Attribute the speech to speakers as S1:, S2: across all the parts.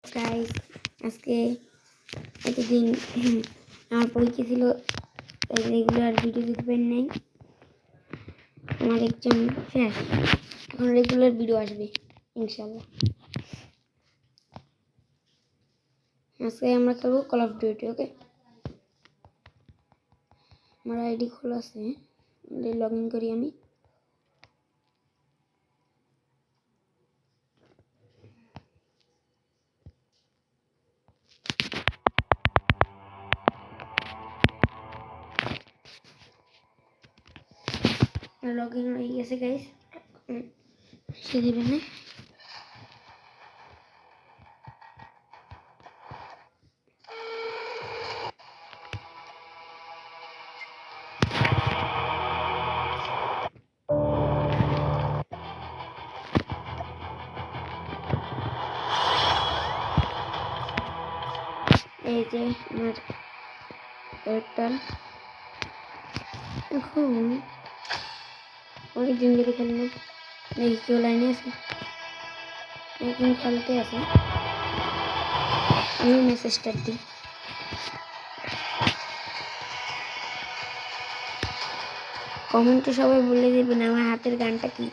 S1: Guys আজকে এতদিন আমার পরীক্ষা ছিল, রেগুলার ভিডিও দিতে পারি নাই। আমার এক্সাম শেষ, এখন রেগুলার ভিডিও আসবে ইনশাল্লাহ। আজকে আমরা খেলবো কল অফ ডিউটি। ওকে, আমার আইডি খোলা আছে, লগ ইন করি আমি। লগ ইন হয়ে গেছে গাইস, সে দেবে না। এই যে আমার ক্যারেক্টার, এখন অনেকদিন ধরে খেলি না, দেখি কেউ লাইনে আছে, একদিন খেলতে আছে। আমি মেসেজ স্টার্ট দিই। কমেন্টে সবাই বলে দেবেন আমার হাতের গানটা কি।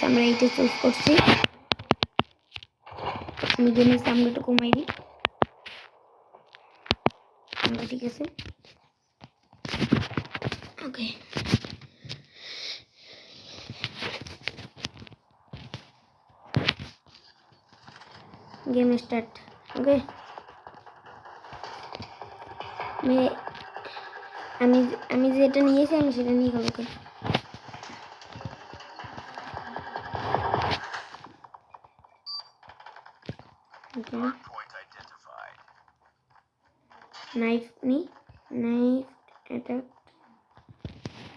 S1: আমরা এইটা চুজ করছি। আমি গেমের সাউন্ডটা কমাই দিই। ঠিক আছে, ওকে। Game start. ओके, আমি যেটা নিয়েছি আমি সেটা নিয়ে খাবো। ওকে, নাইফ নি, নাইফ অ্যাটাক।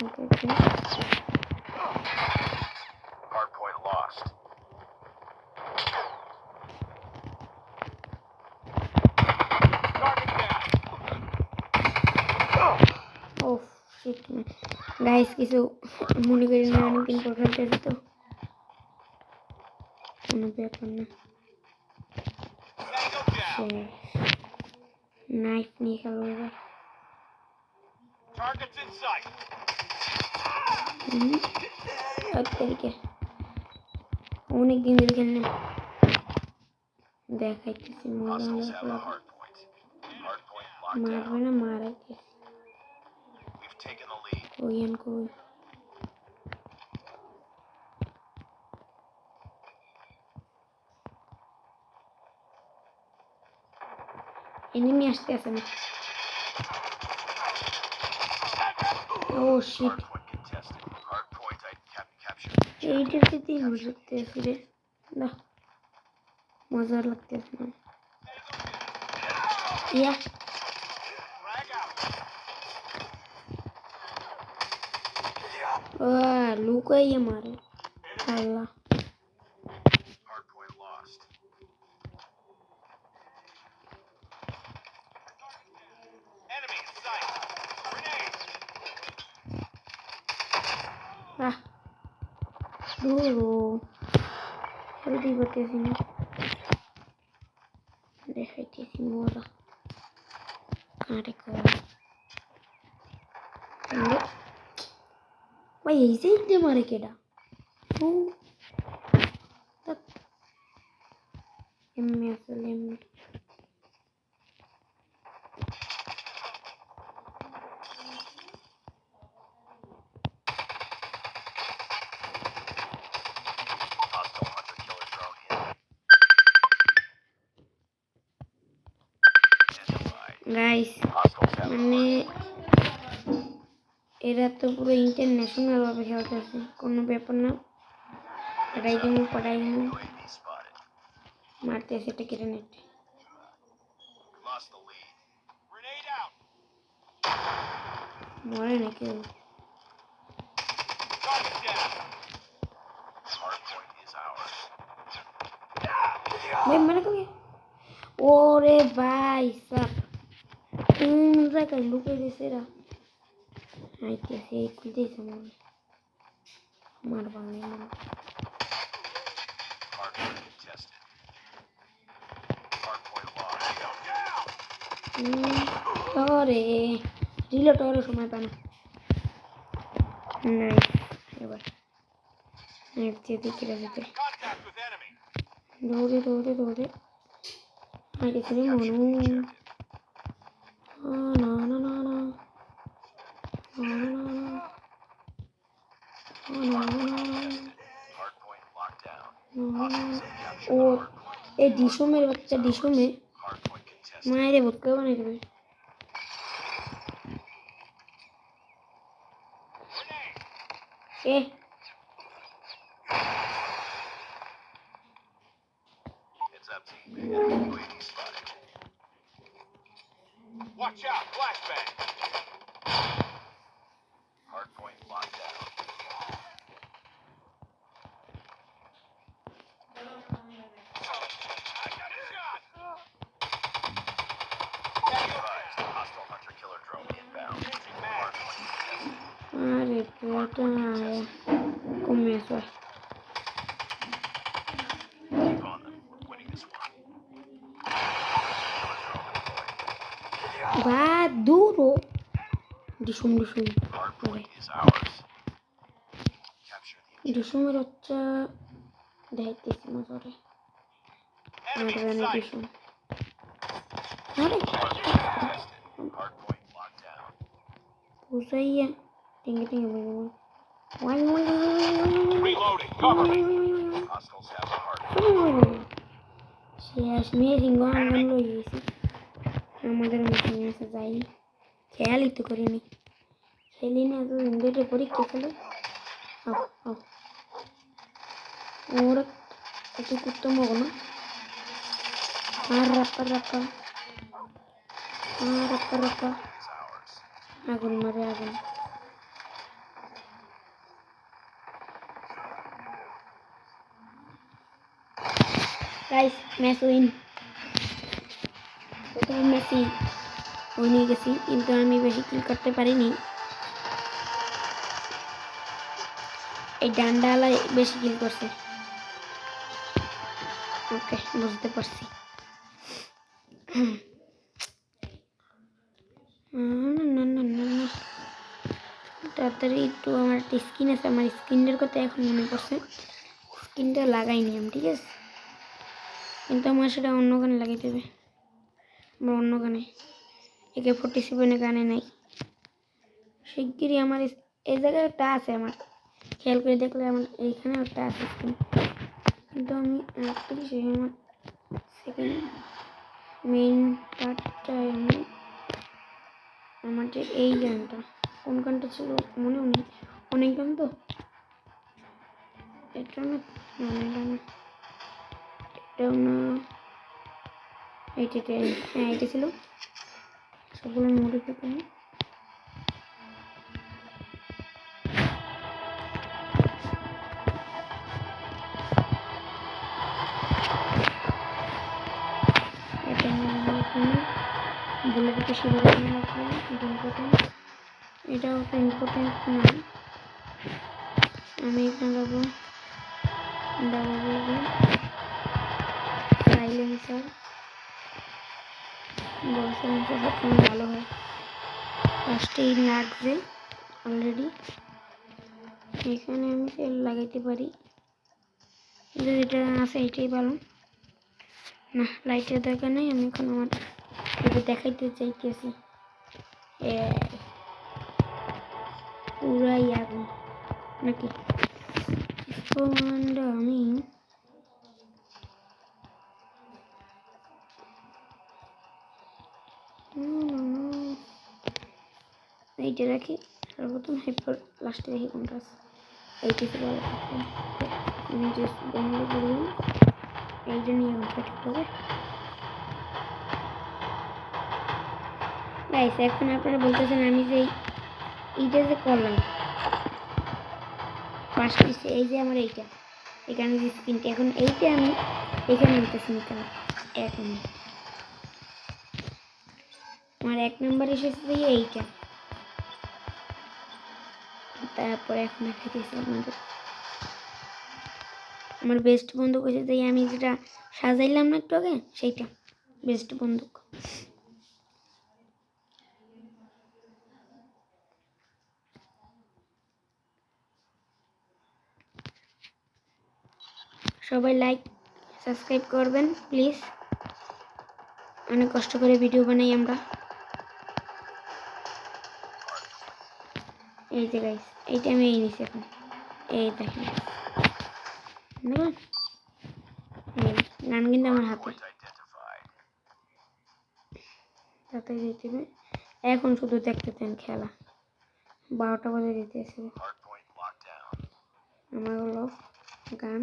S1: ওকে ওকে,
S2: Hardpoint lost.
S1: Oh shit guys, কিছু মনে করি না, অনেকদিন পর খেলতেছি তো কোনো ব্যাপার না। নাইফ নিয়ে খেলবো এবার। অনেকদিন ধরে খেলি না, দেখাইতেছি মারবে না, মারাইতেছি। কই কই এনিমি আসতে আছে না। ও শিট, এইটাতে তিন মজাতে ফিরে না, মজা লাগতেছে না। ইয়া লুকাইয়ে মারে আল্লাহ। জলদি করতেছি না, দেখাইতেছি মজা। আরে ভাই এই যে মারে কেডা, এমনি আসলে এমনি। গাইস মানে এরা তো পুরো ইন্টারন্যাশনাল ভাবে খেলতেছে, কোনো ব্যাপার না। পড়াই দিন মারতেছে, এটা গ্রেনেড মরে না কেউ। ভাই মানে ওরে ভাই সাব জায়গায় লুকিয়ে দিয়েছে এরা আইতেছে খুলতেছে আমার Bangla
S2: Hardpoint contested. Hardpoint lost.
S1: শহরে রিলোড করার সময় পায় না নাই এবার যেদিকে রাখতে
S2: Contact with enemy.
S1: দৌড়ে দৌড়ে দৌড়ে আগে ছিল
S2: Capture the
S1: মনু
S2: objective.
S1: না না না না
S2: Hardpoint locked down.
S1: ও এই ডিসমের বাচ্চা ডিসমে
S2: Hardpoint contested.
S1: মায়েরে ভোটকে বানাই দেবে এ
S2: It's up team. Enemy UAV spotted. Watch out! Flashbang. Hardpoint locked down. I got a shot. Be advised, hostile hunter-killer drone inbound. Hardpoint contested.
S1: আরে বেটা কমে আসো
S2: Keep on them. We're winning this one. Killer drone deployed.
S1: বা দূরও ডিসুম ডিসুম
S2: Hardpoint is ours. Capture the objective.
S1: ডিসুমের বাচ্চা দেখাইতেছি মজরে
S2: Enemy
S1: R
S2: in sight.
S1: ডিসুম আরে
S2: Hardpoint locked down.
S1: বুঝাইয়া টিঙ্গে টিঙ্গে বলবো Y
S2: Reloading. Cover me. Hostiles have the hardpoint.
S1: শেষ মেয়ে সিংহান লই গেছি আমাদের মিটিং আছে যাই খেয়ালই তো করিনি খেলি না তো ধরে পরীক্ষা খেলে ওরা কত করতে মগো না আর রাপ্পা রাপ্পা রাপ্পা রাপ্পা
S2: Is ours.
S1: আগুন মারে আগুন গাইস ম্যাচ উইন প্রথম ম্যাচই উইন হয়ে গেছি কিন্তু আমি বেশি কিল করতে পারিনি এই ডান্ডালাই বেশি কিল করছে ওকে বুঝতে পারছি না না না না তাড়াতাড়ি একটু আমার একটা স্কিন আছে আমার স্কিনটার কথা এখন মনে পড়ছে স্কিনটা লাগাইনি আমি ঠিক আছে কিন্তু আমার সেটা অন্য গানে লাগাইতে হবে আমার অন্য গানে AK-47 গানে নাই শিগগিরই আমার এই জায়গায় একটা আছে আমার খেয়াল করে দেখলে আমার এইখানে একটা আছে স্কিন কিন্তু আমি রাখতে সেই আমার সেকেন্ড মেইন পার্টটা আমি আমার যে এই গানটা কোন গানটা ছিল মনেও নেই অনেক গান তো এটা না এটাও না এইটাতে হ্যাঁ এটা ছিল সবগুলো মনে পেতে এটা বলে দিতে শুরু করলাম এটা ইম্পর্টেন্ট এটাও তো ইম্পর্টেন্ট না আমি এখানে যাবো বলবো সাইলেন্সার সাইলেন্সার সবসময় ভালো হয় ফার্স্টেই লাগছে অলরেডি এখানে আমি তেল লাগাইতে পারি কিন্তু যেটা আছে এটাই ভালো না লাইটের দরকার নেই আমি এখন আমার এটা দেখাইতে চাইতেছি পুরাই আগুন নাকি আমি এইটা রাখি সর্বপ্রথম হেল্পার লাস্টে রাখি কোনটা আছে এইটা ছিল আমি জাস্ট বন্ধ করলাম এইটা নিয়ে ঘন্টা ঠিক হবে গাইস এখন আপনারা বলতেছেন আমি যে এইটা যে করলাম ফার্স্ট পিসে এই যে আমার এইটা এখানে যে স্ক্রিনটা এখন এইটা আমি এখানে নিতেছি নিতে এখন আমার 1 নাম্বার এসেছে যে এইটা। তারপরে এখন দেখাইতেছি আপনাদের। আমার বেস্ট বন্দুক হয়েছে যে আমি যেটা সাজাইলাম না একটু আগে, সেইটা বেস্ট বন্দুক। সবাই লাইক সাবস্ক্রাইব করবেন প্লিজ। অনেক কষ্ট করে ভিডিও বানাই আমরা। এই যে গাইস, এইটা আমি এই নিছি এখন। এই দেখেন, দেখুন গান কিন্তু আমার হাতে। তাতে দিতে হবে। এখন শুধু দেখতে চান খেলা, 12টা বাজে দিতেছে। আমার হলো গান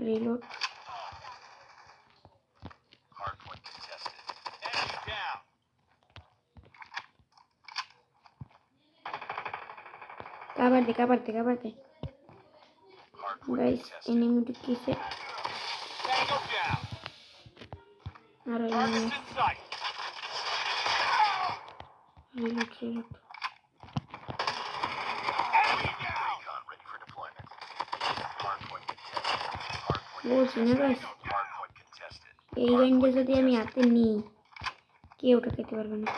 S1: রিলোড। কাবার দে গাইস, এনিমি ঢুকিয়েছে। আর এনিমি রিলোড। বলছি না গাইস, এই গানটা যদি আমি হাতে নিই কেউ ওটা খেতে পারবে না।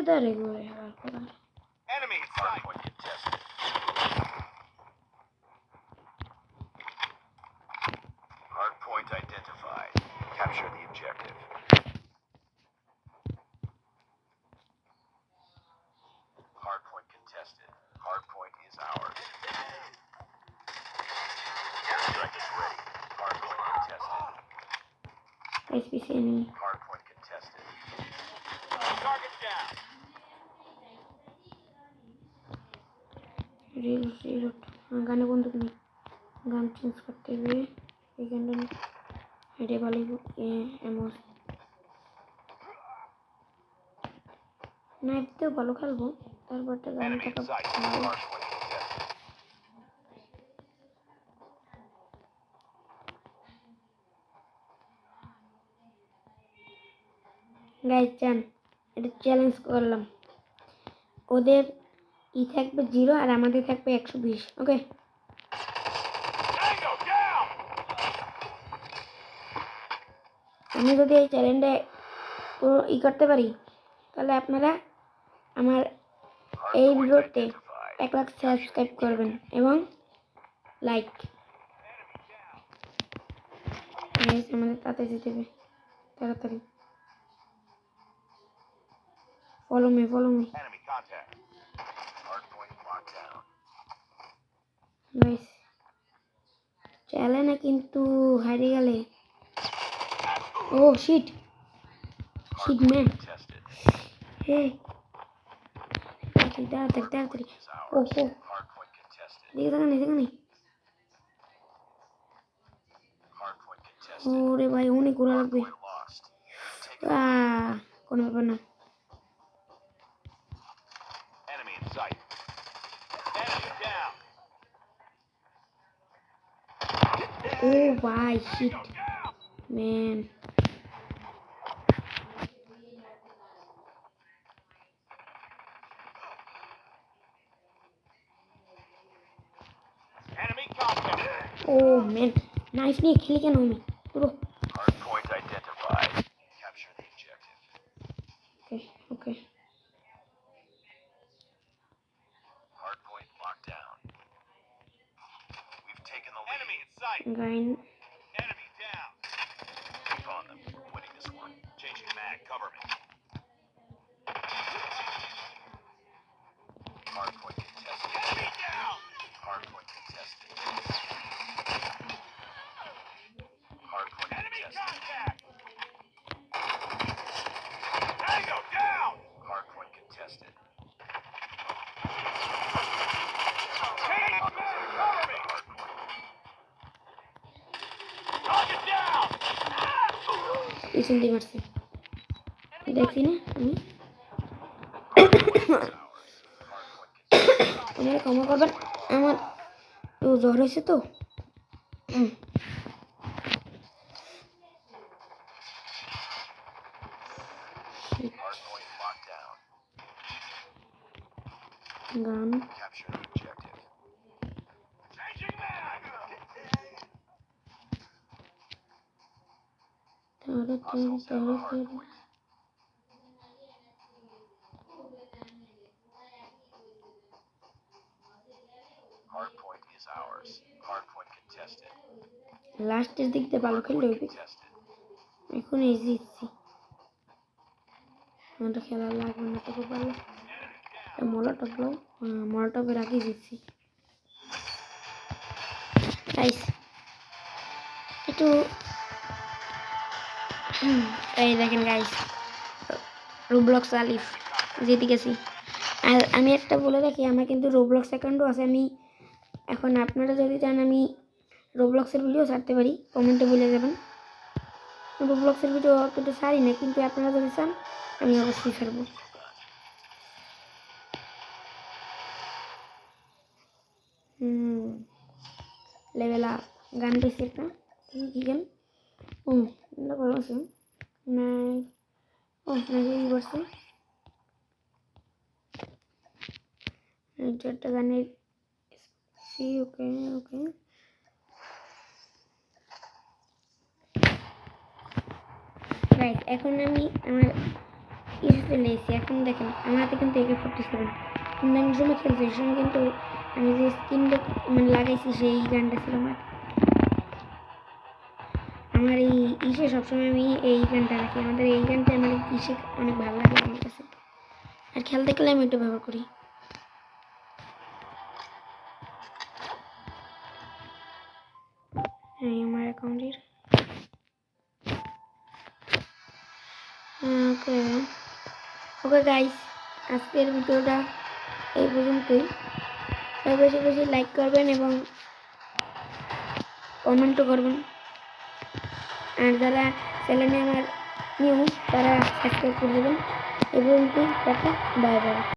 S1: দাঁড়ে ঘুরে হারার করা।
S2: Hardpoint identified. Capture the objective. Hardpoint contested. Hardpoint is ours. Airstrike is ready. Hardpoint contested.
S1: Guys পিছে enemy.
S2: Hardpoint contested. Target down.
S1: Reload. গানে বন্দুক নেই, গান চেঞ্জ করতে হবে। এই গানটা হেঁটে পালিব। এমন নাইফ দিয়েও ভালো খেলবো, তারপরটা
S2: Enemy
S1: গানটা
S2: in sight. Hardpoint contested.
S1: Guys চান এটা চ্যালেঞ্জ করলাম। ওদের থাকবে 0 আর আমাদের থাকবে 120। ওকে,
S2: Tango down.
S1: আমি যদি এই চ্যালেঞ্জে পুরো করতে পারি তাহলে আপনারা আমার এই
S2: Hardpoint
S1: ভিডিওতে
S2: identified.
S1: 1 লাখ সাবস্ক্রাইব করবেন এবং লাইক। আমাদের তাতে যেতে হবে তাড়াতাড়ি। Follow me.
S2: Enemy contact. Hardpoint locked down.
S1: Guys challenge কিন্তু হারিয়ে গেলে। ও শিট ম্যান।
S2: Contested.
S1: হে তাড়াতাড়ি।
S2: Is
S1: O
S2: ours. Hardpoint contested.
S1: এদিকে।
S2: Hardpoint contested.
S1: ওরে ভাই অনেক ঘোরা লাগবে।
S2: Hardpoint lost. Take
S1: কোনো ব্যাপার না।
S2: enemy in sight. Enemy down.
S1: ও ভাই শিট ম্যান।
S2: Enemy contact.
S1: ও ম্যান, নাইফ নিয়ে খেলি কেন আমি পুরো।
S2: Hardpoint identified. Capture the objective.
S1: Okay
S2: Hardpoint locked down. We've taken the lead. Enemy in sight.
S1: Gyne.
S2: Enemy down. Keep on them. We're winning this one. Changing mag. Cover me. Hardpoint contested. Enemy down. Hardpoint contested. Hardpoint enemy contact. Tango down. Hardpoint contested. Cover me. Target down.
S1: পিছন দিয়ে মারছে, দেখছি না আমি। আপনারা ক্ষমা করবেন, আমার ও জ্বর হয়েছে তো
S2: Hardpoint locked down.
S1: গান
S2: Capture the objective. Changing mag! Hostile set the hardpoint. Hardpoint is ours. Hardpoint contested.
S1: লাস্টের দিক দিয়ে ভালো খেললে
S2: Hardpoint
S1: হবে
S2: contested.
S1: এখন এই জিতছি আমাদের খেলা লাগবে না তোকে পারলে মলাটপ লো মলাটপের আগে জিতছি গাইস একটু এই দেখেন গাইস রোবলক্স আলিফ জিতে গেছি আর আমি একটা বলে রাখি আমার কিন্তু রোবলক্স অ্যাকাউন্টও আছে আমি এখন আপনারা যদি চান আমি রোবলক্সের ভিডিও ছাড়তে পারি কমেন্টে বলে যাবেন রোবলক্সের ভিডিও অতটা ছাড়ি না কিন্তু আপনারা যদি চান আমি অবশ্যই ছাড়বো লেভেল আপ গান পেয়েছি একটা কি গান এটা ভালো আছে নাই নাই করছে একটা গানের ওকে ওকে রাইট এখন আমি আমার ইস্যু চলে এসেছি এখন দেখেন আমার হাতে কিন্তু AK-47 কিন্তু আমি সময় খেলছি সেই সময় কিন্তু আমি যে স্কিনটা মানে লাগাইছি সেই গানটা ছিল আমার এই ইসে সবসময় আমি এই গানটা রাখি আমাদের এই গানটা আমার ইসে অনেক ভালো লাগে আমার কাছে আর খেলতে গেলে আমি এটা ব্যবহার করি এই আমার অ্যাকাউন্টের ওকে ওকে গাইস আজকের ভিডিওটা এই পর্যন্তই সবাই বেশি বেশি লাইক করবেন এবং কমেন্টও করবেন আর যারা চ্যানেলে আমার নিউ তারা সাবস্ক্রাইব করে দেবেন এই পর্যন্তই টাটা বাই বাই